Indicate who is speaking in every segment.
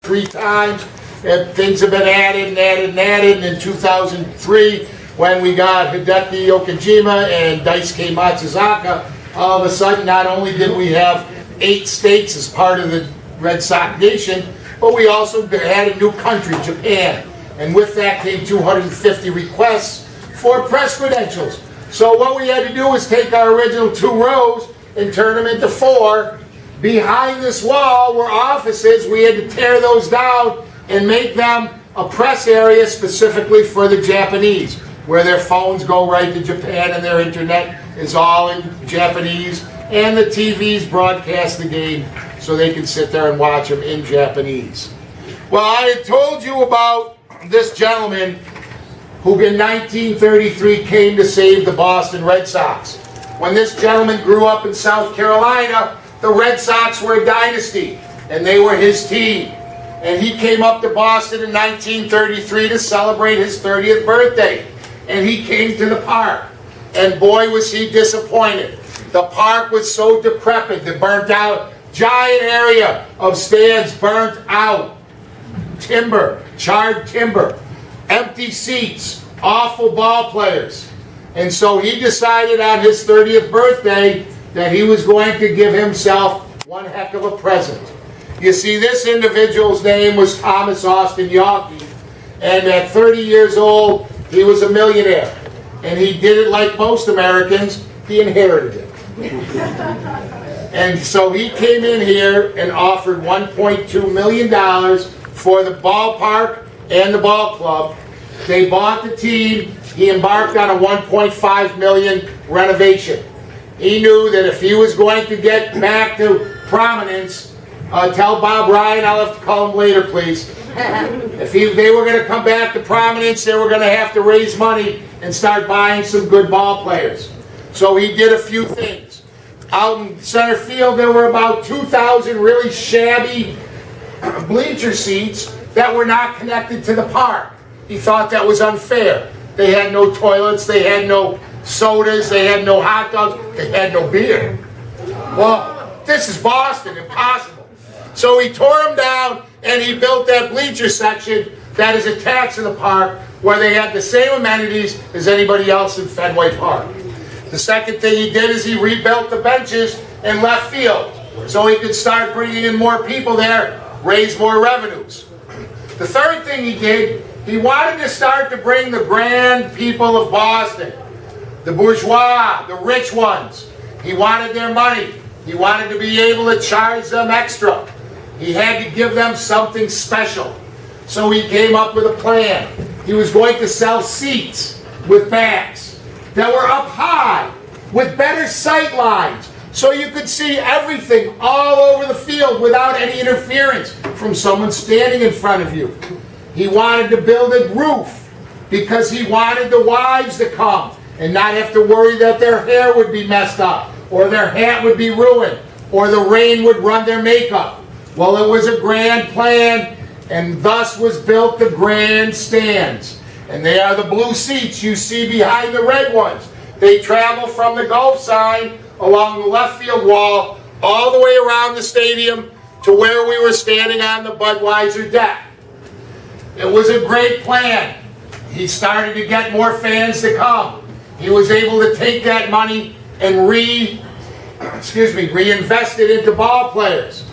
Speaker 1: 3 times, and things have been added and added and added. And in 2003, when we got Hideki Okajima and Daisuke Matsuzaka, all of a sudden, not only did we have 8 states as part of the Red Sox nation, but we also had a new country, Japan. And with that came 250 requests for press credentials. So what we had to do was take our original 2 rows and turn them into 4. Behind this wall were offices. We had to tear those down and make them a press area specifically for the Japanese, where their phones go right to Japan and their internet is all in Japanese, and the TVs broadcast the game so they can sit there and watch them in Japanese. Well, I had told you about this gentleman who in 1933 came to save the Boston Red Sox. When this gentleman grew up in South Carolina, the Red Sox were a dynasty, and they were his team. And he came up to Boston in 1933 to celebrate his 30th birthday. And he came to the park. And boy, was he disappointed. The park was so decrepit, the burnt out, giant area of stands burnt out. Timber, charred timber, empty seats, awful ball players. And so he decided on his 30th birthday that he was going to give himself one heck of a present. You see, this individual's name was Thomas Austin Yawkey, and at 30 years old, he was a millionaire. And he did it like most Americans, he inherited it. And so he came in here and offered $1.2 million for the ballpark and the ball club. They bought the team. He embarked on a $1.5 million renovation. He knew that if he was going to get back to prominence, tell Bob Ryan, I'll have to call him later, please. If they were going to come back to prominence, they were going to have to raise money and start buying some good ball players. So he did a few things. Out in center field, there were about 2,000 really shabby bleacher seats that were not connected to the park. He thought that was unfair. They had no toilets, they had no sodas, they had no hot dogs, they had no beer. Well, this is Boston, impossible. So he tore them down and he built that bleacher section that is attached to the park where they had the same amenities as anybody else in Fenway Park. The second thing he did is he rebuilt the benches in left field so he could start bringing in more people there, raise more revenues. The third thing he did, he wanted to start to bring the grand people of Boston, the bourgeois, the rich ones. He wanted their money. He wanted to be able to charge them extra. He had to give them something special. So he came up with a plan. He was going to sell seats with backs that were up high with better sight lines so you could see everything all over the field without any interference from someone standing in front of you. He wanted to build a roof because he wanted the wives to come and not have to worry that their hair would be messed up or their hat would be ruined or the rain would run their makeup. Well, it was a grand plan, and thus was built the grandstands. And they are the blue seats you see behind the red ones. They travel from the Gulf sign along the left field wall all the way around the stadium to where we were standing on the Budweiser deck. It was a great plan. He started to get more fans to come. He was able to take that money and reinvest it into ball players.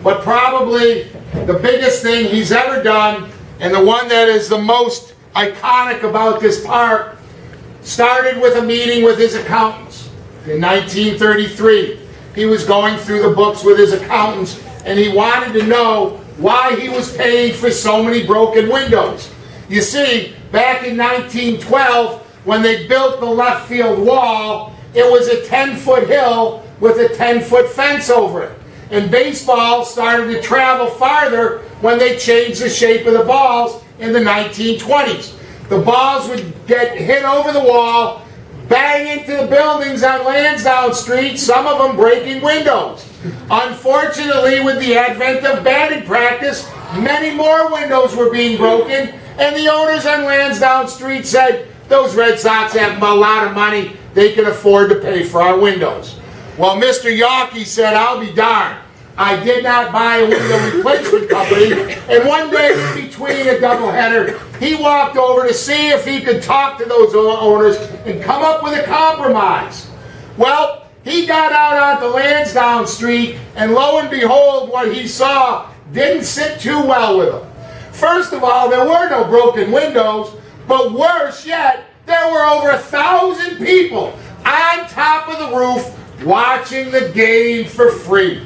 Speaker 1: But probably the biggest thing he's ever done, and the one that is the most iconic about this park, started with a meeting with his accountants in 1933. He was going through the books with his accountants, and he wanted to know why he was paying for so many broken windows. You see, back in 1912, when they built the left field wall, it was a 10-foot hill with a 10-foot fence over it. And baseball started to travel farther when they changed the shape of the balls in the 1920s. The balls would get hit over the wall, bang into the buildings on Lansdowne Street, some of them breaking windows. Unfortunately, with the advent of batting practice, many more windows were being broken, and the owners on Lansdowne Street said, those Red Sox have a lot of money, they can afford to pay for our windows. Well, Mr. Yawkey said, I'll be darned. I did not buy a window replacement company. And one day in between a doubleheader, he walked over to see if he could talk to those owners and come up with a compromise. Well, he got out onto Lansdowne Street, and lo and behold, what he saw didn't sit too well with him. First of all, there were no broken windows, but worse yet, there were over 1,000 people on top of the roof watching the game for free.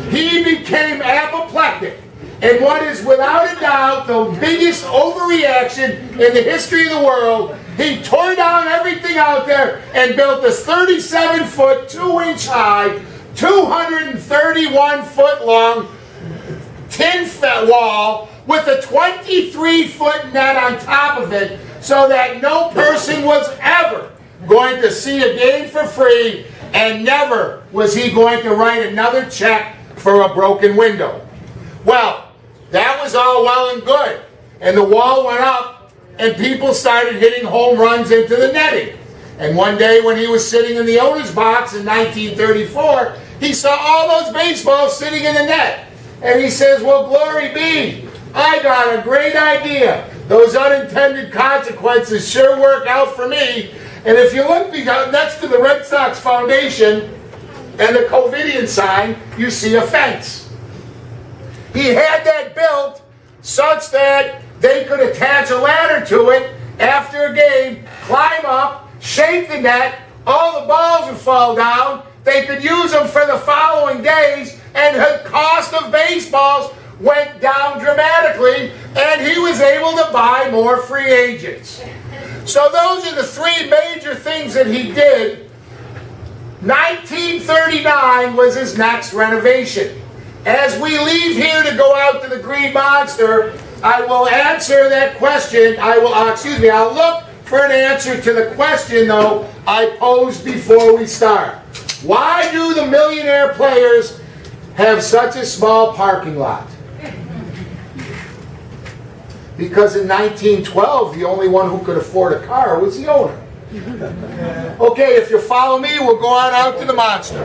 Speaker 1: He became apoplectic, and what is without a doubt the biggest overreaction in the history of the world, he tore down everything out there and built this 37-foot, 2-inch high, 231-foot long tin wall with a 23-foot net on top of it, so that no person was ever going to see a game for free, and never was he going to write another check for a broken window. Well, that was all well and good, and the wall went up, and people started hitting home runs into the netting. And one day when he was sitting in the owner's box in 1934, he saw all those baseballs sitting in the net. And he says, well, glory be, I got a great idea. Those unintended consequences sure work out for me. And if you look next to the Red Sox Foundation and the COVIDian sign, you see a fence. He had that built such that they could attach a ladder to it after a game, climb up, shake the net, all the balls would fall down, they could use them for the following days, and the cost of baseballs went down dramatically, and he was able to buy more free agents. So those are the three major things that he did. 1939 was his next renovation. As we leave here to go out to the Green Monster, I will answer that question. I'll look for an answer to the question, though, I posed before we start. Why do the millionaire players have such a small parking lot? Because in 1912, the only one who could afford a car was the owner. Okay, if you follow me, we'll go on out to the Monster.